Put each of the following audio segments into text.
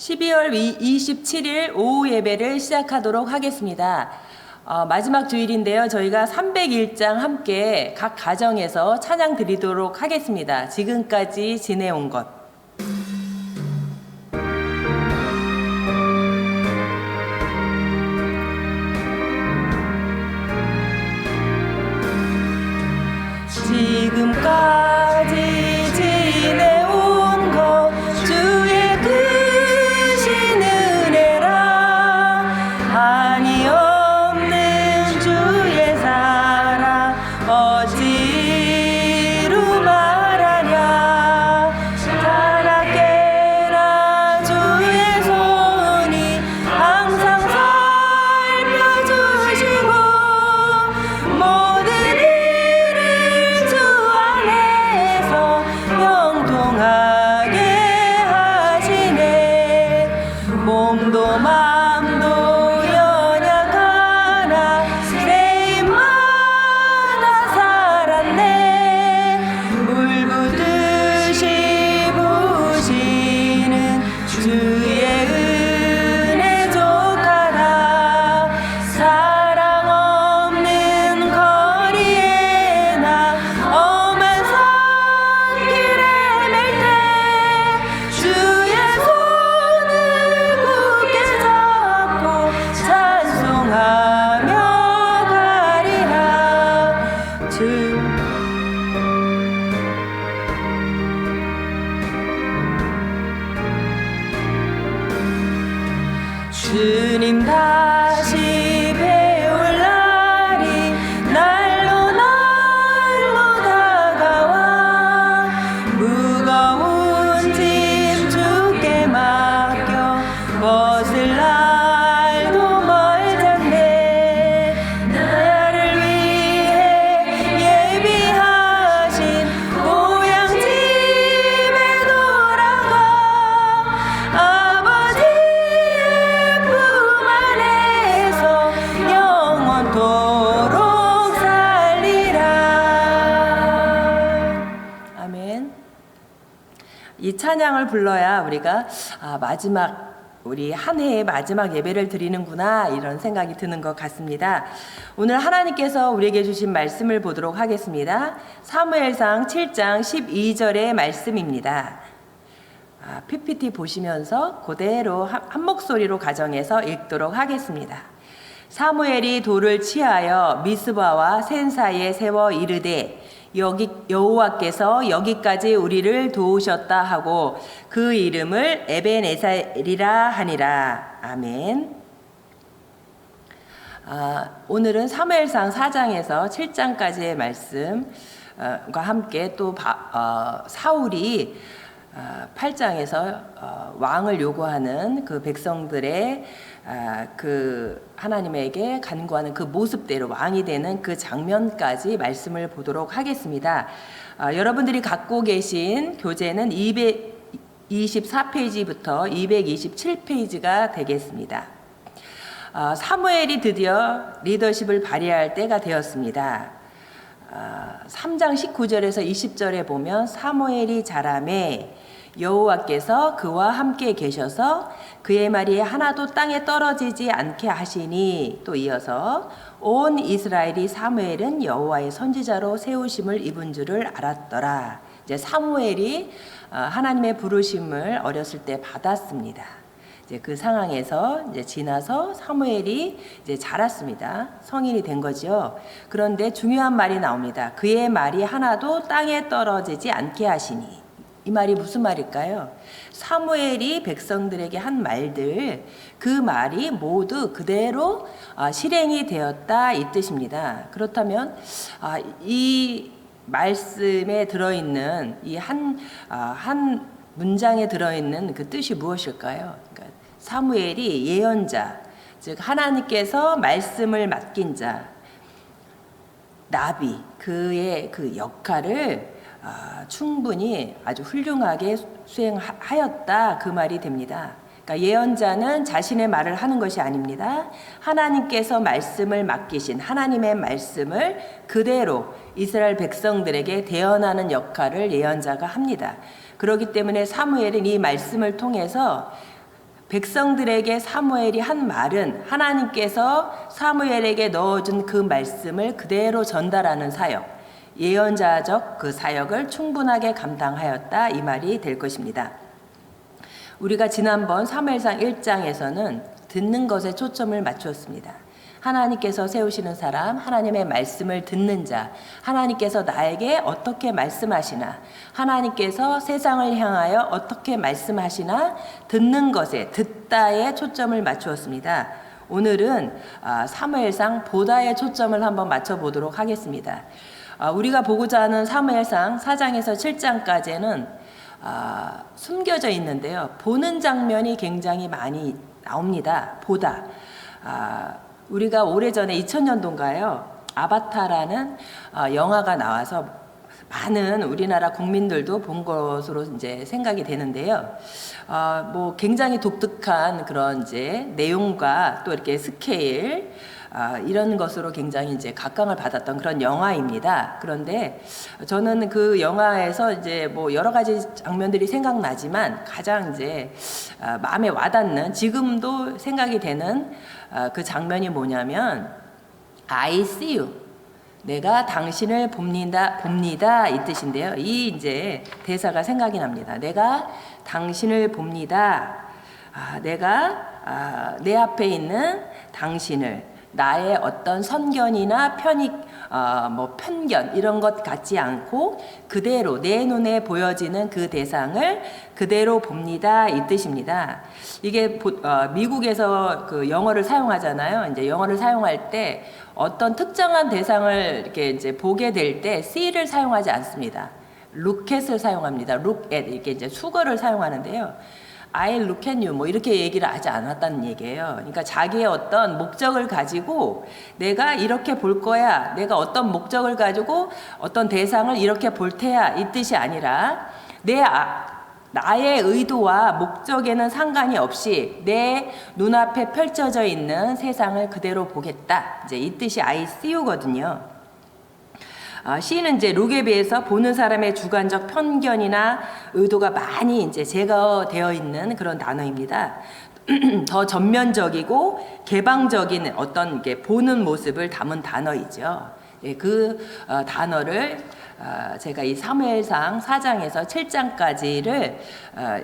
12월 27일 오후 예배를 시작하도록 하겠습니다. 마지막 주일인데요. 저희가 301장 함께 각 가정에서 찬양 드리도록 하겠습니다. 지금까지 지내온 것. 지금까지 지내온 것 주의 크신 은혜라 한이 없는 주의 사랑 어찌로 말하랴 자라깨나 주의 손이 항상 살펴주시고 모든 일을 주 안에서 형통하게 하시네 몸도 맘도 연약하나 내 입마다 살았네 물 붓듯이 부시는 주의 은혜 족하다 사랑 없는 거리에 나 험한 산길에 맬 때 주의 손을 굳게 잡고 찬송하며 가리라 주님 다시 배울 날이 날로 다가와 무거운 짐 주께 맡겨 벗을 날도 멀던데 나를 위해 예비하신 고향 집에 돌아가 아버지의 품 안에서 영원토록 살리라. 아멘. 이 찬양을 불러야 우리가 우리 한 해의 마지막 예배를 드리는구나 이런 생각이 드는 것 같습니다. 오늘 하나님께서 우리에게 주신 말씀을 보도록 하겠습니다. 사무엘상 7장 12절의 말씀입니다. PPT 보시면서 그대로 한 목소리로 가정에서 읽도록 하겠습니다. 사무엘이 돌을 치하여 미스바와 센 사이에 세워 이르되 여호와께서 여기까지 우리를 도우셨다 하고 그 이름을 에벤에셀이라 하니라. 아멘. 오늘은 사무엘상 4장에서 7장까지의 말씀과 함께 또 사울이 8장에서 왕을 요구하는 그 백성들의 그 하나님에게 간구하는 그 모습대로 왕이 되는 그 장면까지 말씀을 보도록 하겠습니다. 여러분들이 갖고 계신 교재는 224페이지부터 227페이지가 되겠습니다. 사무엘이 드디어 리더십을 발휘할 때가 되었습니다. 3장 19절에서 20절에 보면 사무엘이 자라매 여호와께서 그와 함께 계셔서 그의 말이 하나도 땅에 떨어지지 않게 하시니 또 이어서 온 이스라엘이 사무엘은 여호와의 선지자로 세우심을 입은 줄을 알았더라. 이제 사무엘이 하나님의 부르심을 어렸을 때 받았습니다. 이제 그 상황에서 이제 지나서 사무엘이 이제 자랐습니다. 성인이 된 거죠. 그런데 중요한 말이 나옵니다. 그의 말이 하나도 땅에 떨어지지 않게 하시니. 이 말이 무슨 말일까요? 사무엘이 백성들에게 한 말들, 그 말이 모두 그대로 실행이 되었다 이 뜻입니다. 그렇다면 이 말씀에 들어있는 이 한 문장에 들어있는 그 뜻이 무엇일까요? 그러니까 사무엘이 예언자, 즉 하나님께서 말씀을 맡긴 자, 나비, 그의 그 역할을 충분히 아주 훌륭하게 수행하였다 그 말이 됩니다. 그러니까 예언자는 자신의 말을 하는 것이 아닙니다. 하나님께서 말씀을 맡기신 하나님의 말씀을 그대로 이스라엘 백성들에게 대언하는 역할을 예언자가 합니다. 그렇기 때문에 사무엘은 이 말씀을 통해서 백성들에게 사무엘이 한 말은 하나님께서 사무엘에게 넣어준 그 말씀을 그대로 전달하는 사역, 예언자적 그 사역을 충분하게 감당하였다, 이 말이 될 것입니다. 우리가 지난번 사무엘상 1장에서는 듣는 것에 초점을 맞추었습니다. 하나님께서 세우시는 사람, 하나님의 말씀을 듣는 자, 하나님께서 나에게 어떻게 말씀하시나, 하나님께서 세상을 향하여 어떻게 말씀하시나, 듣는 것에, 듣다에 초점을 맞추었습니다. 오늘은 사무엘상 보다에 초점을 한번 맞춰보도록 하겠습니다. 우리가 보고자 하는 사무엘상 4장에서 7장까지는 숨겨져 있는데요. 보는 장면이 굉장히 많이 나옵니다. 보다. 우리가 오래전에 2000년도인가요? 아바타라는 영화가 나와서 많은 우리나라 국민들도 본 것으로 이제 생각이 되는데요. 뭐 굉장히 독특한 그런 이제 내용과 또 이렇게 스케일, 이런 것으로 굉장히 이제 각광을 받았던 그런 영화입니다. 그런데 저는 그 영화에서 이제 뭐 여러 가지 장면들이 생각나지만 가장 이제 마음에 와닿는, 지금도 생각이 되는 그 장면이 뭐냐면 I see you. 내가 당신을 봅니다 이 뜻인데요. 이 이제 대사가 생각이 납니다. 내가 당신을 봅니다. 내가 내 앞에 있는 당신을, 나의 어떤 선견이나 편견 이런 것 같지 않고 그대로 내 눈에 보여지는 그 대상을 그대로 봅니다, 이 뜻입니다. 이게 미국에서 그 영어를 사용하잖아요. 이제 영어를 사용할 때 어떤 특정한 대상을 이렇게 이제 보게 될 때 see를 사용하지 않습니다. look at을 사용합니다. look at, 이렇게 이제 수거를 사용하는데요. I look at you, 뭐 이렇게 얘기를 하지 않았다는 얘기예요. 그러니까 자기의 어떤 목적을 가지고 내가 이렇게 볼 거야, 내가 어떤 목적을 가지고 어떤 대상을 이렇게 볼 테야, 이 뜻이 아니라 나의 의도와 목적에는 상관이 없이 내 눈앞에 펼쳐져 있는 세상을 그대로 보겠다, 이제 이 뜻이 I see you거든요. 시는 이제 룩에 비해서 보는 사람의 주관적 편견이나 의도가 많이 이제 제거되어 있는 그런 단어입니다. 더 전면적이고 개방적인 어떤 게 보는 모습을 담은 단어이죠. 그 단어를 제가 이 사무엘상 4장에서 7장까지를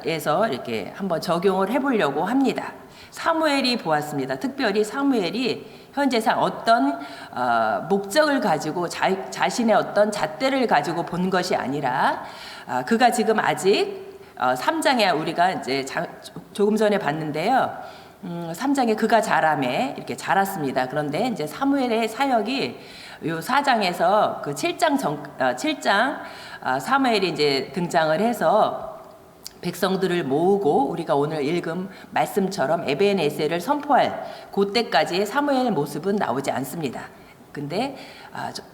해서 이렇게 한번 적용을 해보려고 합니다. 사무엘이 보았습니다. 특별히 사무엘이 현재상 어떤 목적을 가지고 자신의 어떤 잣대를 가지고 본 것이 아니라 그가 지금 아직 3장에 우리가 이제 조금 전에 봤는데요. 3장에 그가 자라매 이렇게 자랐습니다. 그런데 이제 사무엘의 사역이 요 4장에서 그 7장 사무엘이 이제 등장을 해서 백성들을 모으고 우리가 오늘 읽은 말씀처럼 에벤에셀을 선포할 그때까지의 사무엘의 모습은 나오지 않습니다. 근데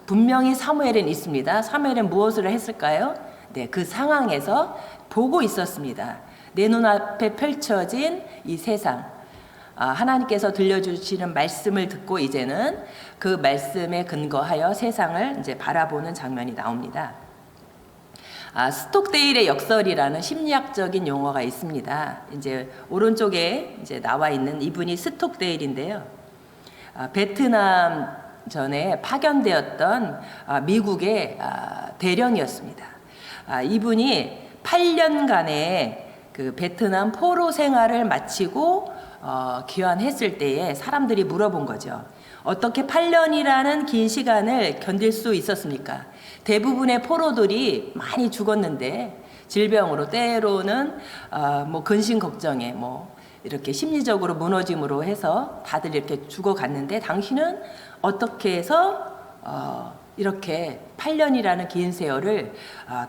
분명히 사무엘은 있습니다. 사무엘은 무엇을 했을까요? 네, 그 상황에서 보고 있었습니다. 내 눈앞에 펼쳐진 이 세상, 하나님께서 들려주시는 말씀을 듣고 이제는 그 말씀에 근거하여 세상을 이제 바라보는 장면이 나옵니다. 스톡데일의 역설이라는 심리학적인 용어가 있습니다. 이제 오른쪽에 이제 나와 있는 이분이 스톡데일인데요. 베트남 전에 파견되었던 미국의 대령이었습니다. 이분이 8년간의 그 베트남 포로 생활을 마치고 귀환했을 때에 사람들이 물어본 거죠. 어떻게 8년이라는 긴 시간을 견딜 수 있었습니까? 대부분의 포로들이 많이 죽었는데 질병으로, 때로는 뭐 근심 걱정에 뭐 이렇게 심리적으로 무너짐으로 해서 다들 이렇게 죽어갔는데 당신은 어떻게 해서 이렇게 8년이라는 긴 세월을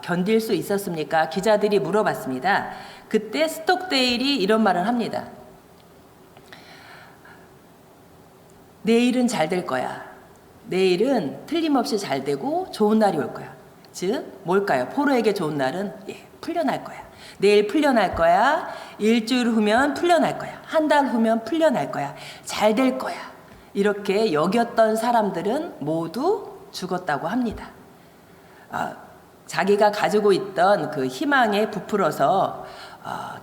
견딜 수 있었습니까? 기자들이 물어봤습니다. 그때 스톡데일이 이런 말을 합니다. 내일은 잘 될 거야. 내일은 틀림없이 잘 되고 좋은 날이 올 거야. 즉 뭘까요? 포로에게 좋은 날은 풀려날 거야. 내일 풀려날 거야. 일주일 후면 풀려날 거야. 한 달 후면 풀려날 거야. 잘 될 거야. 이렇게 여겼던 사람들은 모두 죽었다고 합니다. 자기가 가지고 있던 그 희망에 부풀어서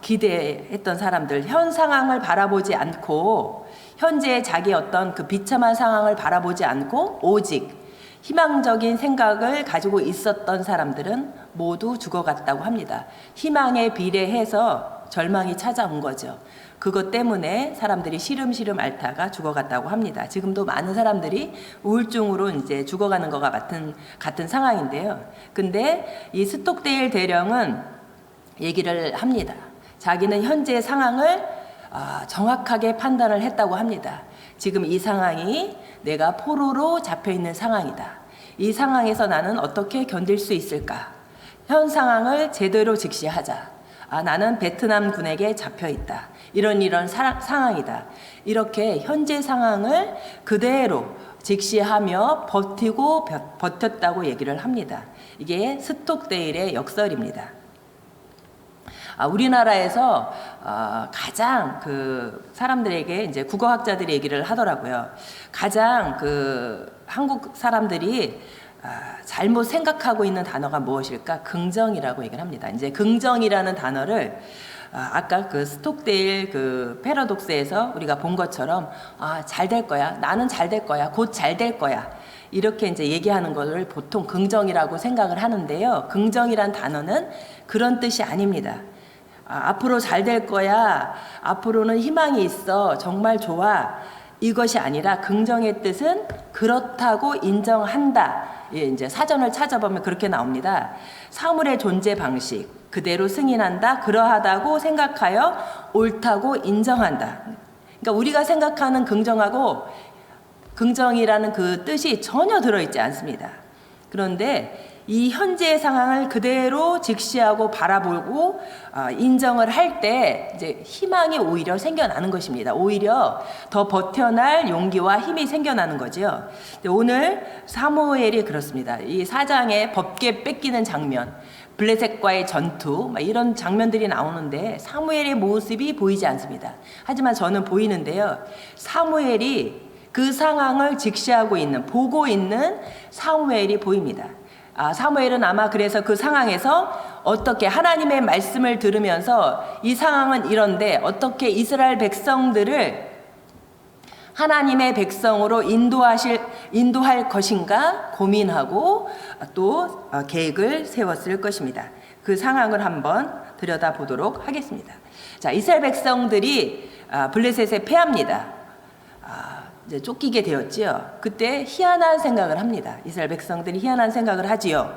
기대했던 사람들, 현 상황을 바라보지 않고 현재의 자기 어떤 그 비참한 상황을 바라보지 않고 오직 희망적인 생각을 가지고 있었던 사람들은 모두 죽어갔다고 합니다. 희망에 비례해서 절망이 찾아온 거죠. 그것 때문에 사람들이 시름시름 앓다가 죽어갔다고 합니다. 지금도 많은 사람들이 우울증으로 이제 죽어가는 것과 같은 상황인데요. 근데 이 스톡데일 대령은 얘기를 합니다. 자기는 현재 상황을 정확하게 판단을 했다고 합니다. 지금 이 상황이 내가 포로로 잡혀 있는 상황이다. 이 상황에서 나는 어떻게 견딜 수 있을까? 현 상황을 제대로 직시하자. 나는 베트남 군에게 잡혀 있다. 이런 상황이다. 이렇게 현재 상황을 그대로 직시하며 버티고 버텼다고 얘기를 합니다. 이게 스톡데일의 역설입니다. 우리나라에서 가장 그 사람들에게 이제 국어학자들이 얘기를 하더라고요. 가장 그 한국 사람들이 잘못 생각하고 있는 단어가 무엇일까? 긍정이라고 얘기를 합니다. 이제 긍정이라는 단어를 아까 그 스톡데일 그 패러독스에서 우리가 본 것처럼 잘 될 거야. 나는 잘 될 거야. 곧 잘 될 거야. 이렇게 이제 얘기하는 것을 보통 긍정이라고 생각을 하는데요. 긍정이란 단어는 그런 뜻이 아닙니다. 앞으로 잘 될 거야. 앞으로는 희망이 있어. 정말 좋아. 이것이 아니라 긍정의 뜻은 그렇다고 인정한다. 예, 이제 사전을 찾아보면 그렇게 나옵니다. 사물의 존재 방식 그대로 승인한다. 그러하다고 생각하여 옳다고 인정한다. 그러니까 우리가 생각하는 긍정하고 긍정이라는 그 뜻이 전혀 들어있지 않습니다. 그런데 이 현재의 상황을 그대로 직시하고 바라보고 인정을 할 때 이제 희망이 오히려 생겨나는 것입니다. 오히려 더 버텨날 용기와 힘이 생겨나는 거죠. 오늘 사무엘이 그렇습니다. 이 4장에 법궤 뺏기는 장면, 블레셋과의 전투 이런 장면들이 나오는데 사무엘의 모습이 보이지 않습니다. 하지만 저는 보이는데요. 사무엘이 그 상황을 직시하고 있는, 보고 있는 사무엘이 보입니다. 사무엘은 아마 그래서 그 상황에서 어떻게 하나님의 말씀을 들으면서 이 상황은 이런데 어떻게 이스라엘 백성들을 하나님의 백성으로 인도할 것인가 고민하고 또 계획을 세웠을 것입니다. 그 상황을 한번 들여다보도록 하겠습니다. 자, 이스라엘 백성들이 블레셋에 패합니다. 이제 쫓기게 되었지요. 그때 희한한 생각을 합니다. 이스라엘 백성들이 희한한 생각을 하지요.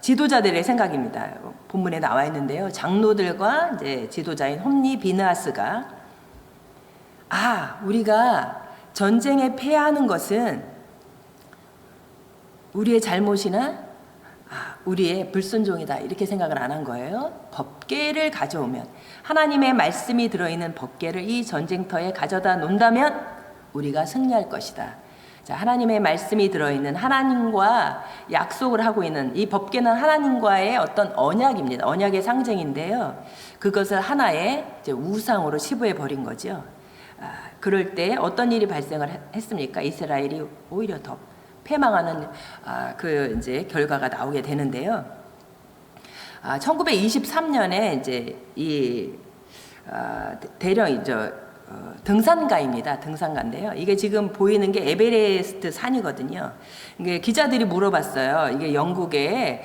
지도자들의 생각입니다. 본문에 나와 있는데요. 장로들과 이제 지도자인 홈니 비느하스가 우리가 전쟁에 패하는 것은 우리의 잘못이나 우리의 불순종이다 이렇게 생각을 안 한 거예요. 법궤를 가져오면 하나님의 말씀이 들어있는 법궤를 이 전쟁터에 가져다 놓는다면 우리가 승리할 것이다. 자, 하나님의 말씀이 들어있는 하나님과 약속을 하고 있는 이 법궤는 하나님과의 어떤 언약입니다. 언약의 상징인데요. 그것을 하나의 이제 우상으로 치부해 버린 거죠. 그럴 때 어떤 일이 발생을 했습니까? 이스라엘이 오히려 더 패망하는 그 이제 결과가 나오게 되는데요. 1923년에 이제 이 대령이죠. 등산가입니다. 등산가인데요. 이게 지금 보이는 게 에베레스트 산이거든요. 이게 기자들이 물어봤어요. 이게 영국의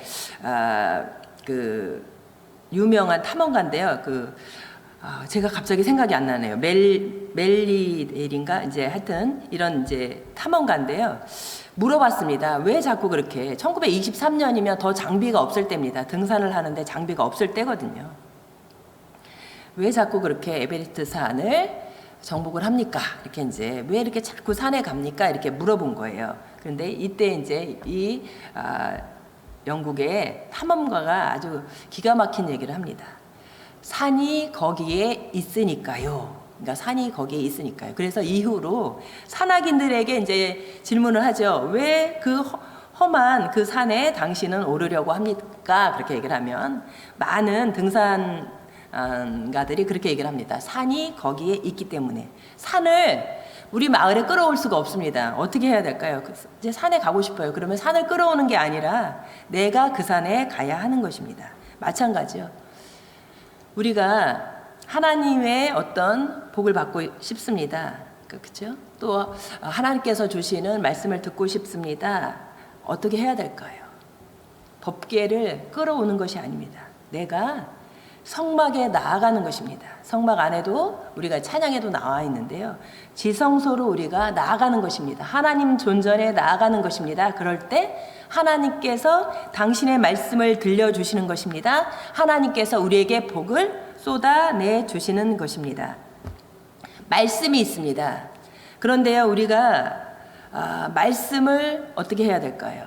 그 유명한 탐험가인데요. 제가 갑자기 생각이 안 나네요. 멜리델인가 이제 하여튼 이런 이제 탐험가인데요. 물어봤습니다. 왜 자꾸 그렇게 1923년이면 더 장비가 없을 때입니다. 등산을 하는데 장비가 없을 때거든요. 왜 자꾸 그렇게 에베레스트 산을 정복을 합니까? 이렇게 이제 왜 이렇게 자꾸 산에 갑니까? 이렇게 물어본 거예요. 그런데 이때 이제 이 영국의 탐험가가 아주 기가 막힌 얘기를 합니다. 산이 거기에 있으니까요. 그러니까 산이 거기에 있으니까요. 그래서 이후로 산악인들에게 이제 질문을 하죠. 왜 그 험한 그 산에 당신은 오르려고 합니까? 그렇게 얘기를 하면 많은 등산가들이 그렇게 얘기를 합니다. 산이 거기에 있기 때문에. 산을 우리 마을에 끌어올 수가 없습니다. 어떻게 해야 될까요? 이제 산에 가고 싶어요. 그러면 산을 끌어오는 게 아니라 내가 그 산에 가야 하는 것입니다. 마찬가지요. 우리가 하나님의 어떤 복을 받고 싶습니다. 그렇죠? 또 하나님께서 주시는 말씀을 듣고 싶습니다. 어떻게 해야 될까요? 법궤를 끌어오는 것이 아닙니다. 내가 성막에 나아가는 것입니다. 성막 안에도 우리가 찬양에도 나와 있는데요. 지성소로 우리가 나아가는 것입니다. 하나님 존전에 나아가는 것입니다. 그럴 때 하나님께서 당신의 말씀을 들려주시는 것입니다. 하나님께서 우리에게 복을 쏟아내 주시는 것입니다. 말씀이 있습니다. 그런데요, 우리가 말씀을 어떻게 해야 될까요?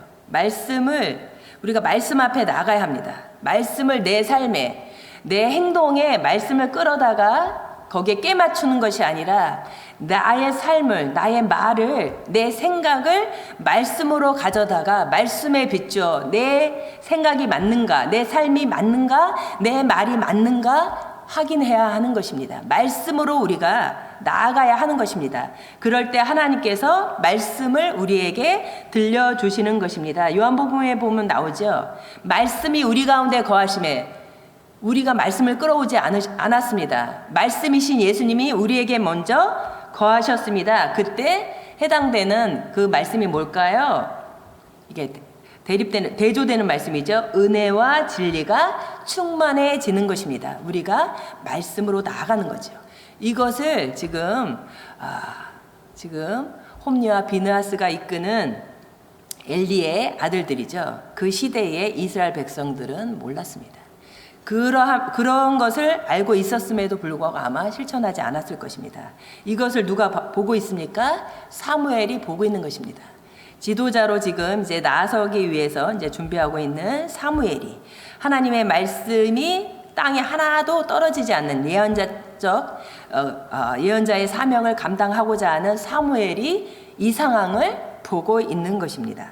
우리가 말씀 앞에 나가야 합니다. 말씀을 내 삶에, 내 행동에 말씀을 끌어다가 거기에 깨맞추는 것이 아니라 나의 삶을, 나의 말을, 내 생각을 말씀으로 가져다가 말씀에 비추어 내 생각이 맞는가, 내 삶이 맞는가, 내 말이 맞는가 확인해야 하는 것입니다. 말씀으로 우리가 나아가야 하는 것입니다. 그럴 때 하나님께서 말씀을 우리에게 들려주시는 것입니다. 요한복음에 보면 나오죠. 말씀이 우리 가운데 거하심에 우리가 말씀을 끌어오지 않았습니다. 말씀이신 예수님이 우리에게 먼저 거하셨습니다. 그때 해당되는 그 말씀이 뭘까요? 이게 대조되는 말씀이죠. 은혜와 진리가 충만해지는 것입니다. 우리가 말씀으로 나아가는 거죠. 이것을 지금 홈리와 비느하스가 이끄는 엘리의 아들들이죠. 그 시대의 이스라엘 백성들은 몰랐습니다. 그런 것을 알고 있었음에도 불구하고 아마 실천하지 않았을 것입니다. 이것을 누가 보고 있습니까? 사무엘이 보고 있는 것입니다. 지도자로 지금 이제 나서기 위해서 이제 준비하고 있는 사무엘이 하나님의 말씀이 땅에 하나도 떨어지지 않는 예언자의 사명을 감당하고자 하는 사무엘이 이 상황을 보고 있는 것입니다.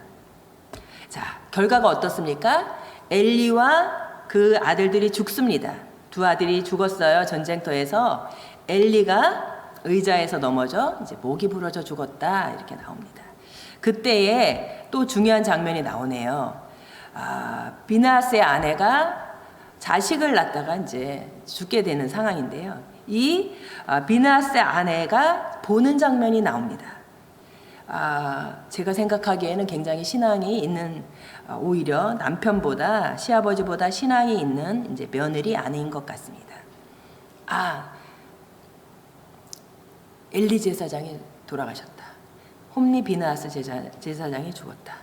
자, 결과가 어떻습니까? 엘리와 그 아들들이 죽습니다. 두 아들이 죽었어요. 전쟁터에서. 엘리가 의자에서 넘어져 이제 목이 부러져 죽었다 이렇게 나옵니다. 그때에 또 중요한 장면이 나오네요. 비느하스의 아내가 자식을 낳다가 이제 죽게 되는 상황인데요. 이 비느하스의 아내가 보는 장면이 나옵니다. 제가 생각하기에는 굉장히 신앙이 있는, 오히려 남편보다 시아버지보다 신앙이 있는 이제 며느리 아내인 것 같습니다. 엘리 제사장이 돌아가셨다. 홈리 비느하스 제사장이 죽었다.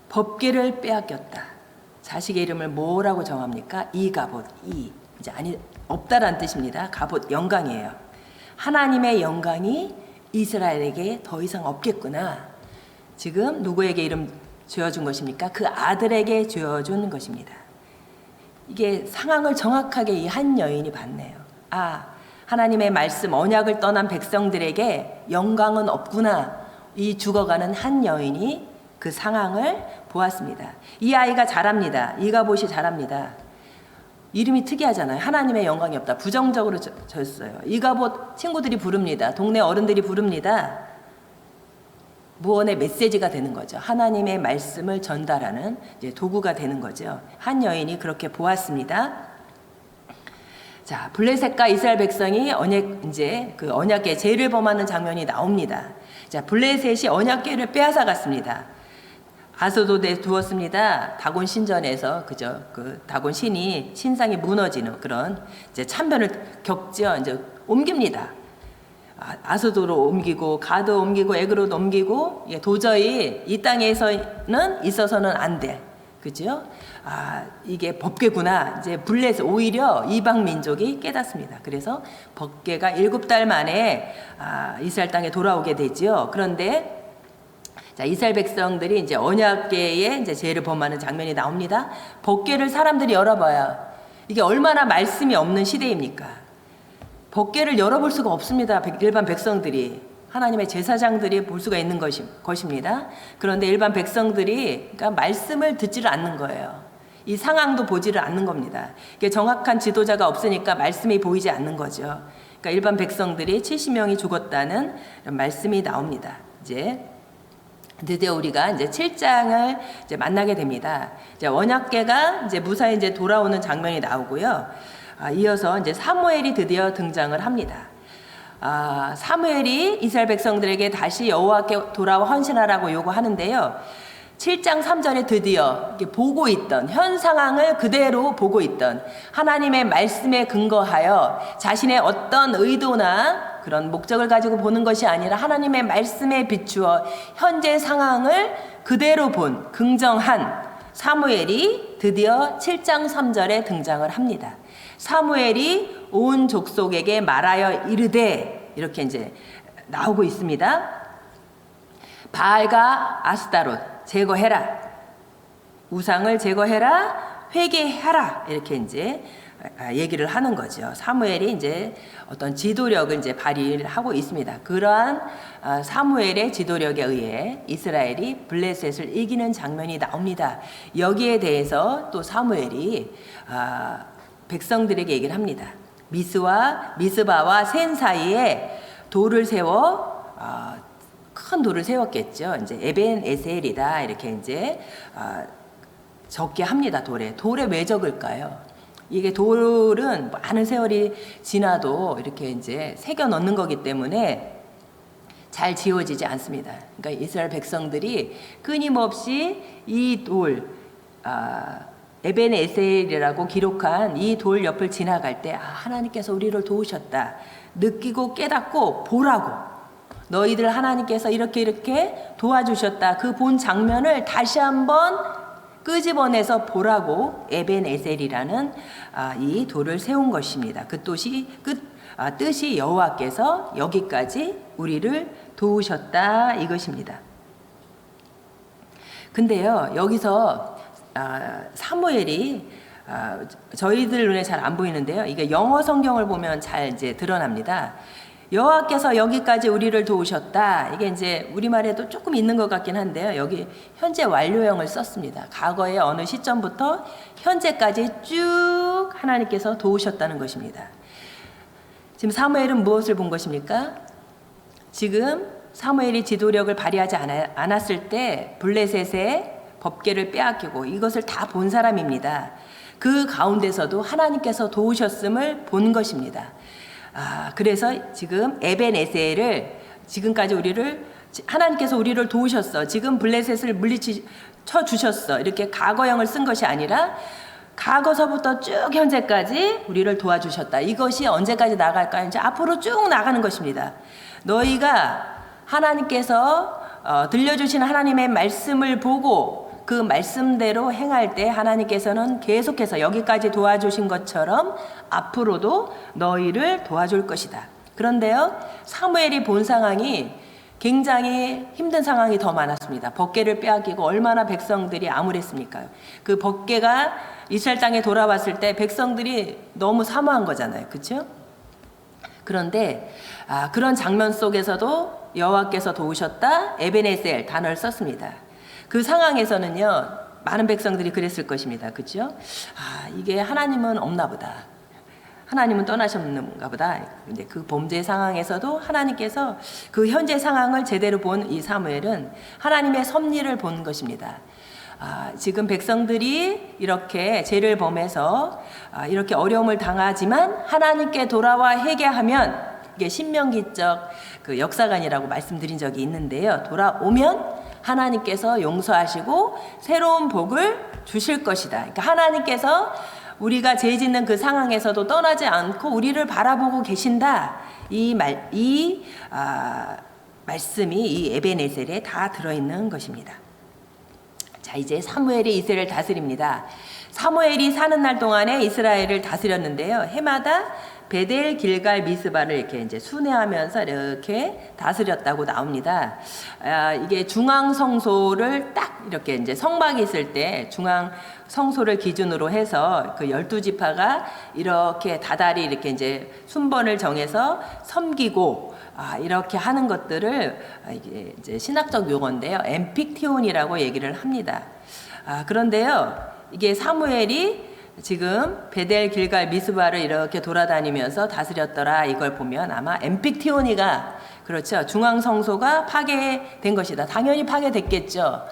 법궤를 빼앗겼다. 자식의 이름을 뭐라고 정합니까? 이가봇, 이제 없다라는 뜻입니다. 가봇, 영광이에요. 하나님의 영광이 이스라엘에게 더 이상 없겠구나. 지금 누구에게 이름 지어준 것입니까? 그 아들에게 지어준 것입니다. 이게 상황을 정확하게 이 한 여인이 봤네요. 하나님의 말씀, 언약을 떠난 백성들에게 영광은 없구나. 이 죽어가는 한 여인이 그 상황을 보았습니다. 이 아이가 잘합니다. 이가봇이 잘합니다. 이름이 특이하잖아요. 하나님의 영광이 없다. 부정적으로 졌어요. 이가봇 친구들이 부릅니다. 동네 어른들이 부릅니다. 무언의 메시지가 되는 거죠. 하나님의 말씀을 전달하는 이제 도구가 되는 거죠. 한 여인이 그렇게 보았습니다. 자, 블레셋과 이스라엘 백성이 그 언약궤 죄를 범하는 장면이 나옵니다. 자, 블레셋이 언약궤를 빼앗아 갔습니다. 아스돗에 두었습니다. 다곤 신전에서 그 다곤 신이 신상이 무너지는 그런 이제 참변을 겪죠. 이제 옮깁니다. 아스돗으로 옮기고 가드 옮기고 에그로도 옮기고 도저히 이 땅에서는 있어서는 안 돼. 그죠? 이게 법궤구나. 이제 블레셋 오히려 이방 민족이 깨닫습니다. 그래서 법궤가 7달 만에 이스라엘 땅에 돌아오게 되죠. 그런데 자, 이스라엘 백성들이 이제 언약궤에 이제 죄를 범하는 장면이 나옵니다. 법궤를 사람들이 열어봐야 이게 얼마나 말씀이 없는 시대입니까? 법궤를 열어볼 수가 없습니다. 일반 백성들이. 하나님의 제사장들이 볼 수가 있는 것입니다. 그런데 일반 백성들이 그러니까 말씀을 듣지를 않는 거예요. 이 상황도 보지를 않는 겁니다. 이게 정확한 지도자가 없으니까 말씀이 보이지 않는 거죠. 그러니까 일반 백성들이 70명이 죽었다는 이런 말씀이 나옵니다. 이제 드디어 우리가 이제 7장을 이제 만나게 됩니다. 이제 언약궤가 이제 무사히 이제 돌아오는 장면이 나오고요. 이어서 이제 사무엘이 드디어 등장을 합니다. 사무엘이 이스라엘 백성들에게 다시 여호와께 돌아와 헌신하라고 요구하는데요. 7장 3절에 드디어 보고 있던 현 상황을 그대로 보고 있던 하나님의 말씀에 근거하여 자신의 어떤 의도나 그런 목적을 가지고 보는 것이 아니라 하나님의 말씀에 비추어 현재 상황을 그대로 본 긍정한 사무엘이 드디어 7장 3절에 등장을 합니다. 사무엘이 온 족속에게 말하여 이르되 이렇게 이제 나오고 있습니다. 바알과 아스타롯 제거해라. 우상을 제거해라. 회개하라. 이렇게 이제 얘기를 하는 거죠. 사무엘이 이제 어떤 지도력을 이제 발휘를 하고 있습니다. 그러한 사무엘의 지도력에 의해 이스라엘이 블레셋을 이기는 장면이 나옵니다. 여기에 대해서 또 사무엘이 백성들에게 얘기를 합니다. 미스바와 센 사이에 돌을 세워 큰 돌을 세웠겠죠. 이제 에벤 에셀이다 이렇게 이제 적게 합니다. 돌에 왜 적을까요? 이게 돌은 많은 세월이 지나도 이렇게 이제 새겨 넣는 거기 때문에 잘 지워지지 않습니다. 그러니까 이스라엘 백성들이 끊임없이 이 돌 에벤 에셀이라고 기록한 이 돌 옆을 지나갈 때 하나님께서 우리를 도우셨다 느끼고 깨닫고 보라고. 너희들 하나님께서 이렇게 도와주셨다. 그 본 장면을 다시 한번 끄집어내서 보라고 에벤 에셀이라는 이 돌을 세운 것입니다. 그 뜻이 여호와께서 여기까지 우리를 도우셨다 이것입니다. 근데요 여기서 사무엘이 저희들 눈에 잘 안 보이는데요. 이게 영어 성경을 보면 잘 이제 드러납니다. 여호와께서 여기까지 우리를 도우셨다. 이게 이제 우리말에도 조금 있는 것 같긴 한데요. 여기 현재 완료형을 썼습니다. 과거의 어느 시점부터 현재까지 쭉 하나님께서 도우셨다는 것입니다. 지금 사무엘은 무엇을 본 것입니까? 지금 사무엘이 지도력을 발휘하지 않았을 때 블레셋의 법궤를 빼앗기고 이것을 다 본 사람입니다. 그 가운데서도 하나님께서 도우셨음을 본 것입니다. 그래서 지금 에벤 에셀을 지금까지 하나님께서 우리를 도우셨어. 지금 블레셋을 물리쳐 주셨어. 이렇게 과거형을 쓴 것이 아니라 과거서부터 쭉 현재까지 우리를 도와주셨다. 이것이 언제까지 나갈까요? 이제 앞으로 쭉 나가는 것입니다. 너희가 하나님께서 들려주신 하나님의 말씀을 보고 그 말씀대로 행할 때 하나님께서는 계속해서 여기까지 도와주신 것처럼 앞으로도 너희를 도와줄 것이다. 그런데요, 사무엘이 본 상황이 굉장히 힘든 상황이 더 많았습니다. 법궤를 빼앗기고 얼마나 백성들이 암울했습니까? 그 법궤가 이스라엘 땅에 돌아왔을 때 백성들이 너무 사모한 거잖아요. 그렇죠? 그런데 그런 장면 속에서도 여호와께서 도우셨다. 에벤에셀 단어를 썼습니다. 그 상황에서는요, 많은 백성들이 그랬을 것입니다. 그렇죠? 이게 하나님은 없나 보다. 하나님은 떠나셨는가 보다. 근데 그 범죄 상황에서도 하나님께서 그 현재 상황을 제대로 본 이 사무엘은 하나님의 섭리를 본 것입니다. 지금 백성들이 이렇게 죄를 범해서 이렇게 어려움을 당하지만 하나님께 돌아와 회개하면 이게 신명기적 그 역사관이라고 말씀드린 적이 있는데요. 돌아오면 하나님께서 용서하시고 새로운 복을 주실 것이다. 그러니까 하나님께서 우리가 죄 짓는 그 상황에서도 떠나지 않고 우리를 바라보고 계신다. 이 말씀이 이 에벤에셀에 다 들어있는 것입니다. 자, 이제 사무엘이 이스라엘을 다스립니다. 사무엘이 사는 날 동안에 이스라엘을 다스렸는데요. 해마다 베델, 길갈, 미스바를 이렇게 이제 순회하면서 이렇게 다스렸다고 나옵니다. 이게 중앙 성소를 딱 이렇게 이제 성막이 있을 때 중앙 성소를 기준으로 해서 그 12지파가 이렇게 다달이 이렇게 이제 순번을 정해서 섬기고 이렇게 하는 것들을 이게 이제 신학적 용어인데요. 엠픽티온이라고 얘기를 합니다. 그런데요, 이게 사무엘이 지금 베델, 길갈, 미스바를 이렇게 돌아다니면서 다스렸더라. 이걸 보면 아마 엠픽티오니가 그렇죠. 중앙 성소가 파괴된 것이다. 당연히 파괴됐겠죠.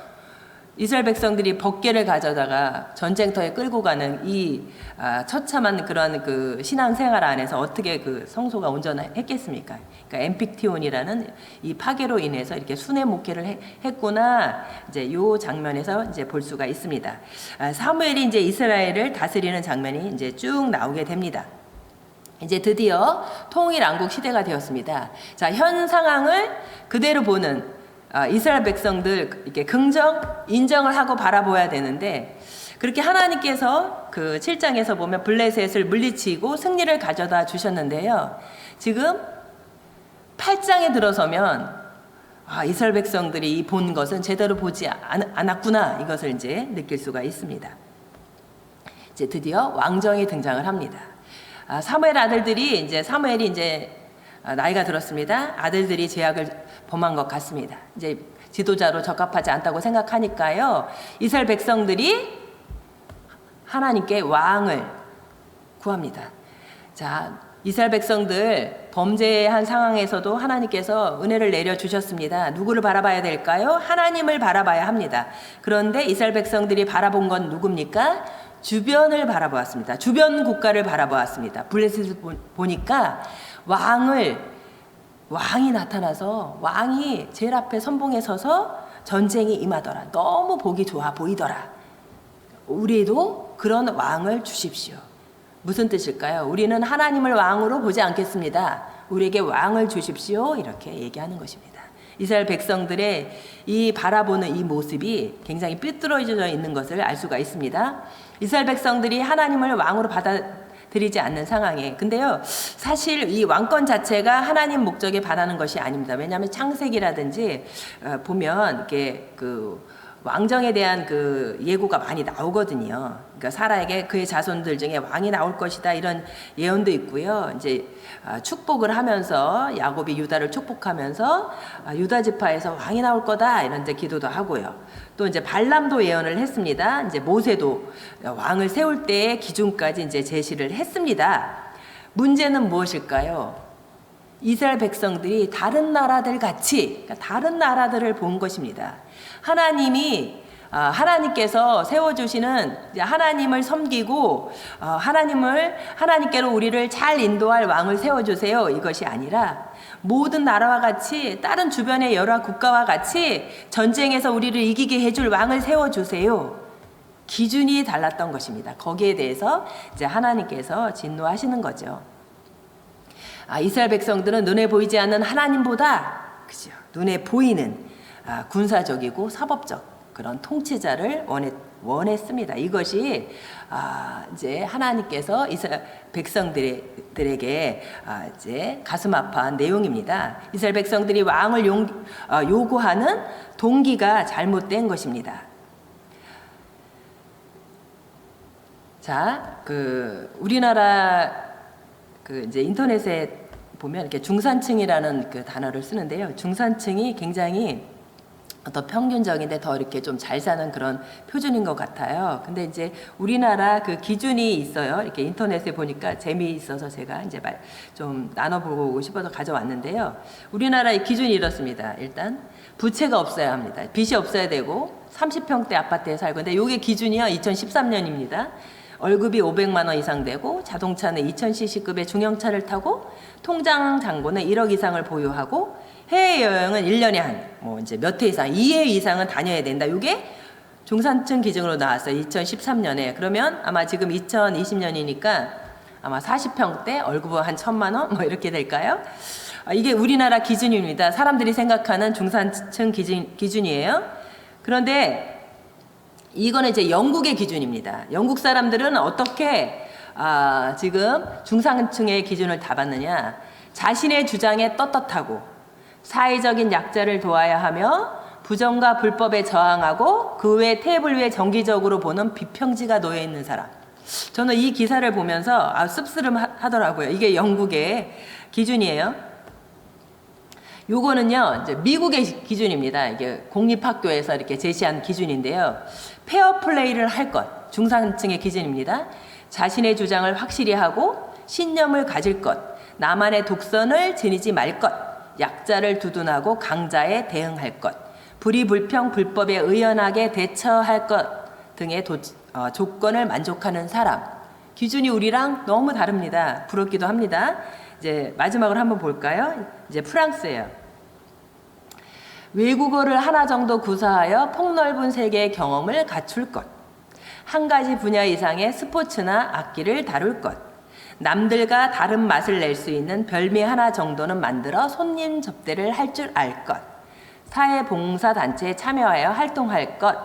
이스라엘 백성들이 법궤를 가져다가 전쟁터에 끌고 가는 이 처참한 그런 그 신앙생활 안에서 어떻게 그 성소가 온전했겠습니까? 그러니까 엠픽티온이라는 이 파괴로 인해서 이렇게 순회 목회를 했구나. 이제 요 장면에서 이제 볼 수가 있습니다. 사무엘이 이제 이스라엘을 다스리는 장면이 이제 쭉 나오게 됩니다. 이제 드디어 통일 왕국 시대가 되었습니다. 자, 현 상황을 그대로 보는 이스라엘 백성들 이렇게 인정을 하고 바라보아야 되는데, 그렇게 하나님께서 그 7장에서 보면 블레셋을 물리치고 승리를 가져다 주셨는데요. 지금 8장에 들어서면 이스라엘 백성들이 본 것은 제대로 보지 않았구나, 이것을 이제 느낄 수가 있습니다. 이제 드디어 왕정이 등장을 합니다. 사무엘이 이제 나이가 들었습니다. 아들들이 죄악을 범한 것 같습니다. 이제 지도자로 적합하지 않다고 생각하니까요, 이스라엘 백성들이 하나님께 왕을 구합니다. 자, 이스라엘 백성들 범죄한 상황에서도 하나님께서 은혜를 내려 주셨습니다. 누구를 바라봐야 될까요? 하나님을 바라봐야 합니다. 그런데 이스라엘 백성들이 바라본 건 누굽니까? 주변을 바라보았습니다. 주변 국가를 바라보았습니다. 블레셋을 보니까 왕이 나타나서 왕이 제일 앞에 선봉에 서서 전쟁이 임하더라. 너무 보기 좋아 보이더라. 우리도 그런 왕을 주십시오. 무슨 뜻일까요? 우리는 하나님을 왕으로 보지 않겠습니다. 우리에게 왕을 주십시오. 이렇게 얘기하는 것입니다. 이스라엘 백성들의 이 바라보는 이 모습이 굉장히 삐뚤어져 있는 것을 알 수가 있습니다. 이스라엘 백성들이 하나님을 왕으로 받아들이지 않는 상황에, 근데요, 사실 이 왕권 자체가 하나님 목적에 반하는 것이 아닙니다. 왜냐하면 창세기라든지 보면 이렇게 그 왕정에 대한 그 예고가 많이 나오거든요. 그러니까 사라에게 그의 자손들 중에 왕이 나올 것이다, 이런 예언도 있고요. 이제 축복을 하면서 야곱이 유다를 축복하면서 유다 지파에서 왕이 나올 거다, 이런 이제 기도도 하고요. 또 이제 발람도 예언을 했습니다. 이제 모세도 왕을 세울 때의 기준까지 이제 제시를 했습니다. 문제는 무엇일까요? 이스라엘 백성들이 다른 나라들 같이, 그러니까 다른 나라들을 본 것입니다. 하나님께서 세워주시는 하나님을 섬기고 하나님께로 우리를 잘 인도할 왕을 세워주세요, 이것이 아니라 모든 나라와 같이, 다른 주변의 여러 국가와 같이 전쟁에서 우리를 이기게 해줄 왕을 세워주세요. 기준이 달랐던 것입니다. 거기에 대해서 이제 하나님께서 진노하시는 거죠. 이스라엘 백성들은 눈에 보이지 않는 하나님보다, 그죠, 눈에 보이는 군사적이고 사법적 그런 통치자를 원했습니다. 이것이 이제 하나님께서 이스라엘 백성들에게 이제 가슴 아파한 내용입니다. 이스라엘 백성들이 왕을 요구하는 동기가 잘못된 것입니다. 자, 우리나라 이제 인터넷에 보면 이렇게 중산층이라는 그 단어를 쓰는데요. 중산층이 굉장히 더 평균적인데 더 이렇게 좀 잘 사는 그런 표준인 것 같아요. 근데 이제 우리나라 그 기준이 있어요. 이렇게 인터넷에 보니까 재미있어서 제가 이제 좀 나눠보고 싶어서 가져왔는데요. 우리나라의 기준이 이렇습니다. 일단 부채가 없어야 합니다. 빚이 없어야 되고 30평대 아파트에 살고, 근데 이게 기준이요, 2013년입니다. 월급이 500만 원 이상 되고, 자동차는 2000cc급의 중형차를 타고, 통장 잔고는 1억 이상을 보유하고, 해외여행은 1년에 이제 몇 회 이상, 2회 이상은 다녀야 된다. 이게 중산층 기준으로 나왔어요. 2013년에. 그러면 아마 지금 2020년이니까 아마 40평대, 월급은 한 1000만 원? 이렇게 될까요? 이게 우리나라 기준입니다. 사람들이 생각하는 중산층 기준이에요. 그런데 이거는 이제 영국의 기준입니다. 영국 사람들은 어떻게 지금 중산층의 기준을 잡았느냐? 자신의 주장에 떳떳하고 사회적인 약자를 도와야 하며 부정과 불법에 저항하고 그 외 테이블 위에 정기적으로 보는 비평지가 놓여 있는 사람. 저는 이 기사를 보면서 씁쓸하더라고요. 이게 영국의 기준이에요. 요거는요, 이제 미국의 기준입니다. 이게 공립학교에서 이렇게 제시한 기준인데요. 페어 플레이를 할 것, 중산층의 기준입니다. 자신의 주장을 확실히 하고 신념을 가질 것, 나만의 독선을 지니지 말 것, 약자를 두둔하고 강자에 대응할 것, 불의불평 불법에 의연하게 대처할 것 등의 조건을 만족하는 사람. 기준이 우리랑 너무 다릅니다. 부럽기도 합니다. 이제 마지막으로 한번 볼까요? 이제 프랑스예요. 외국어를 하나 정도 구사하여 폭넓은 세계의 경험을 갖출 것. 한 가지 분야 이상의 스포츠나 악기를 다룰 것. 남들과 다른 맛을 낼 수 있는 별미 하나 정도는 만들어 손님 접대를 할 줄 알 것. 사회봉사단체에 참여하여 활동할 것.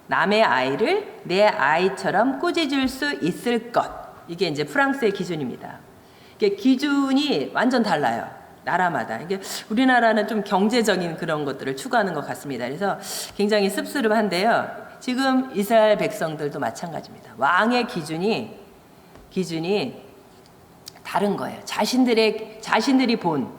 남의 아이를 내 아이처럼 꾸짖을 수 있을 것. 이게 이제 프랑스의 기준입니다. 이게 기준이 완전 달라요. 나라마다. 이게 우리나라는 좀 경제적인 그런 것들을 추구하는 것 같습니다. 그래서 굉장히 씁쓸한데요. 지금 이스라엘 백성들도 마찬가지입니다. 왕의 기준이 다른 거예요. 자신들이 본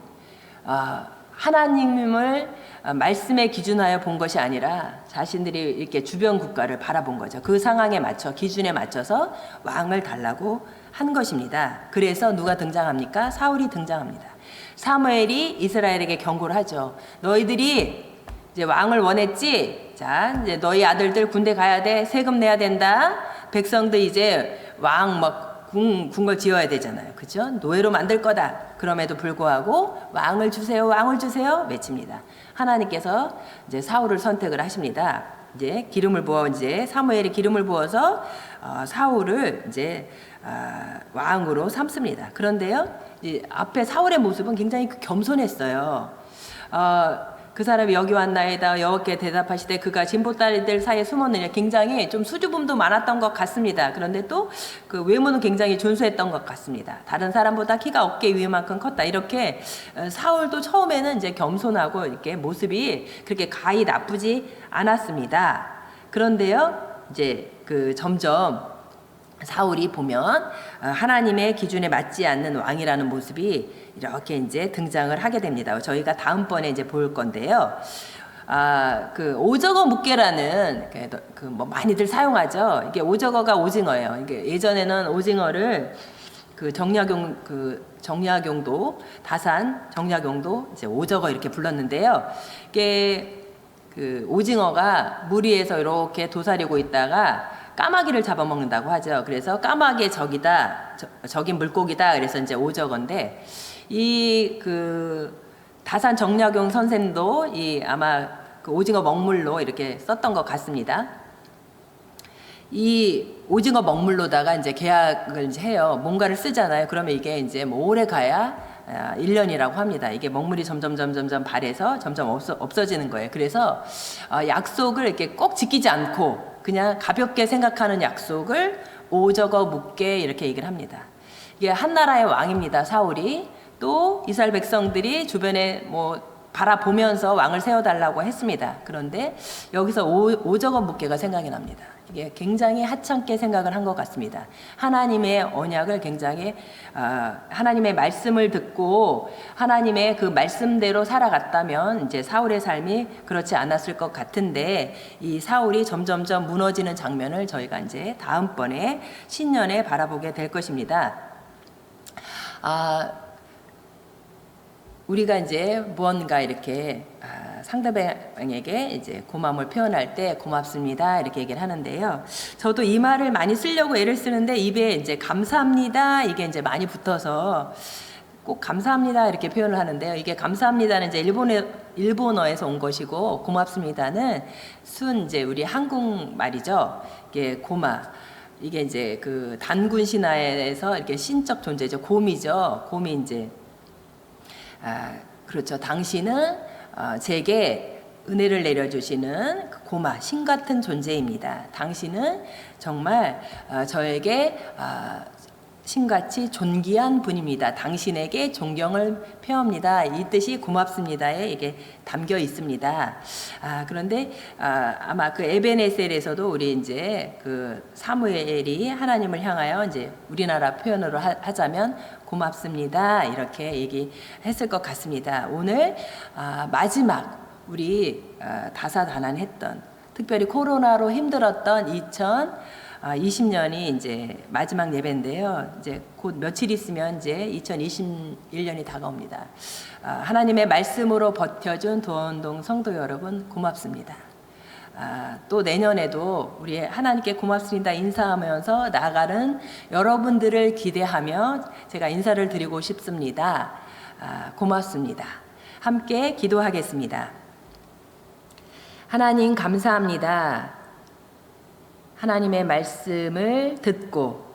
하나님을 말씀에 기준하여 본 것이 아니라 자신들이 이렇게 주변 국가를 바라본 거죠. 그 상황에 맞춰 기준에 맞춰서 왕을 달라고 한 것입니다. 그래서 누가 등장합니까? 사울이 등장합니다. 사무엘이 이스라엘에게 경고를 하죠. 너희들이 이제 왕을 원했지? 자, 이제 너희 아들들 군대 가야 돼. 세금 내야 된다. 백성들 이제 왕 궁을 지어야 되잖아요. 그죠? 노예로 만들 거다. 그럼에도 불구하고 왕을 주세요. 왕을 주세요. 외칩니다. 하나님께서 이제 사울을 선택을 하십니다. 이제 사무엘이 기름을 부어서 사울을 이제 왕으로 삼습니다. 그런데요, 앞에 사울의 모습은 굉장히 겸손했어요. 그 사람이 여기 왔나이다 여호와께 대답하시되 그가 진보다리들 사이에 숨었느냐. 굉장히 좀 수줍음도 많았던 것 같습니다. 그런데 또 그 외모는 굉장히 준수했던 것 같습니다. 다른 사람보다 키가 어깨 위만큼 컸다. 이렇게 사울도 처음에는 이제 겸손하고 이렇게 모습이 그렇게 가히 나쁘지 않았습니다. 그런데요, 이제 점점 사울이 보면 하나님의 기준에 맞지 않는 왕이라는 모습이 이렇게 이제 등장을 하게 됩니다. 저희가 다음번에 이제 볼 건데요. 오저거 묵게라는 많이들 사용하죠. 이게 오저거가 오징어예요. 이게 예전에는 오징어를 정약용도 다산 정약용도 이제 오저거 이렇게 불렀는데요. 이게 오징어가 물 위에서 이렇게 도사리고 있다가 까마귀를 잡아먹는다고 하죠. 그래서 까마귀의 적인 물고기다. 그래서 이제 오저거인데 다산 정약용 선생도 아마 오징어 먹물로 이렇게 썼던 것 같습니다. 이 오징어 먹물로다가 이제 계약을 이제 해요. 뭔가를 쓰잖아요. 그러면 이게 이제 오래 가야 1년이라고 합니다. 이게 먹물이 점점 발해서 점점 없어지는 거예요. 그래서 약속을 이렇게 꼭 지키지 않고 그냥 가볍게 생각하는 약속을 오저거 묵게 이렇게 얘기를 합니다. 이게 한 나라의 왕입니다. 사울이. 또 이스라엘 백성들이 주변에 바라보면서 왕을 세워달라고 했습니다. 그런데 여기서 오저거 묵게가 생각이 납니다. 이게 굉장히 하찮게 생각을 한 것 같습니다. 하나님의 언약을 굉장히 하나님의 말씀을 듣고 하나님의 그 말씀대로 살아갔다면 이제 사울의 삶이 그렇지 않았을 것 같은데 이 사울이 점점점 무너지는 장면을 저희가 이제 다음번에 신년에 바라보게 될 것입니다. 우리가 이제 무언가 이렇게 상대방에게 이제 고마움을 표현할 때 고맙습니다 이렇게 얘기를 하는데요. 저도 이 말을 많이 쓰려고 애를 쓰는데 입에 이제 감사합니다 이게 이제 많이 붙어서 꼭 감사합니다 이렇게 표현을 하는데요. 이게 감사합니다는 이제 일본어에서 온 것이고 고맙습니다는 이제 우리 한국 말이죠. 이게 고마. 이게 이제 단군 신화에서 이렇게 신적 존재죠. 곰이죠. 곰이 이제 그렇죠. 당신은 제게 은혜를 내려주시는 고마, 신 같은 존재입니다. 당신은 정말 저에게 신같이 존귀한 분입니다. 당신에게 존경을 표합니다. 이 뜻이 고맙습니다에 이게 담겨 있습니다. 그런데 아마 에베네셀에서도 우리 이제 사무엘이 하나님을 향하여 이제 우리나라 표현으로 하자면 고맙습니다 이렇게 얘기했을 것 같습니다. 오늘 마지막 우리 다사다난했던 특별히 코로나로 힘들었던 20년이 이제 마지막 예배인데요. 이제 곧 며칠 있으면 이제 2021년이 다가옵니다. 하나님의 말씀으로 버텨준 도원동 성도 여러분 고맙습니다. 또 내년에도 우리 하나님께 고맙습니다 인사하면서 나아가는 여러분들을 기대하며 제가 인사를 드리고 싶습니다. 고맙습니다. 함께 기도하겠습니다. 하나님 감사합니다. 하나님의 말씀을 듣고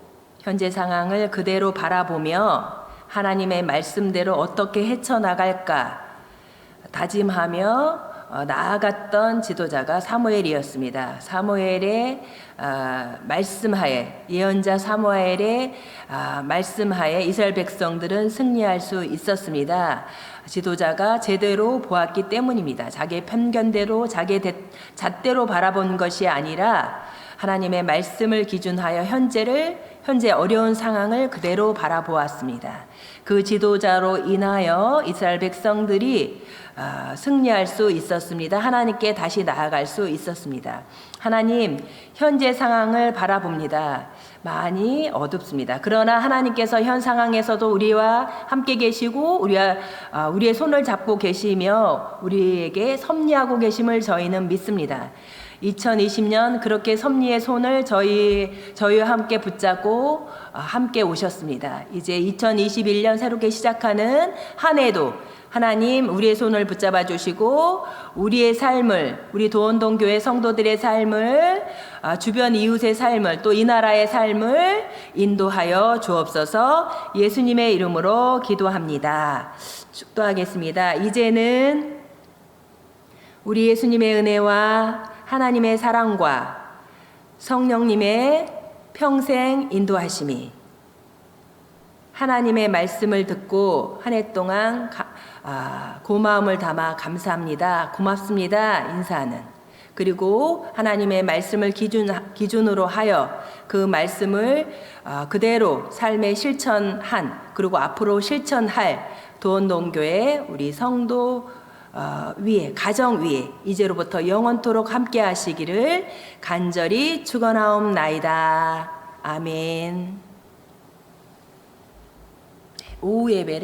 현재 상황을 그대로 바라보며 하나님의 말씀대로 어떻게 헤쳐나갈까 다짐하며 나아갔던 지도자가 사무엘이었습니다. 사무엘의 말씀하에 예언자 사무엘의 말씀하에 이스라엘 백성들은 승리할 수 있었습니다. 지도자가 제대로 보았기 때문입니다. 자기의 편견대로 자기의 잣대로 바라본 것이 아니라 하나님의 말씀을 기준하여 현재 어려운 상황을 그대로 바라보았습니다. 그 지도자로 인하여 이스라엘 백성들이 승리할 수 있었습니다. 하나님께 다시 나아갈 수 있었습니다. 하나님, 현재 상황을 바라봅니다. 많이 어둡습니다. 그러나 하나님께서 현 상황에서도 우리와 함께 계시고 우리의 손을 잡고 계시며 우리에게 섭리하고 계심을 저희는 믿습니다. 2020년 그렇게 섭리의 손을 저희와 함께 붙잡고 함께 오셨습니다. 이제 2021년 새롭게 시작하는 한 해도 하나님 우리의 손을 붙잡아 주시고 우리의 삶을 우리 도원동 교회 성도들의 삶을 주변 이웃의 삶을 또 이 나라의 삶을 인도하여 주옵소서. 예수님의 이름으로 기도합니다. 축도하겠습니다. 이제는 우리 예수님의 은혜와 하나님의 사랑과 성령님의 평생 인도하심이 하나님의 말씀을 듣고 한 해 동안 고마움을 담아 감사합니다. 고맙습니다. 인사하는 그리고 하나님의 말씀을 기준으로 하여 그 말씀을 그대로 삶에 실천한 그리고 앞으로 실천할 도원동교회 우리 성도 위에 가정 위에 이제로부터 영원토록 함께 하시기를 간절히 축원하옵나이다. 아멘. 오후 예배를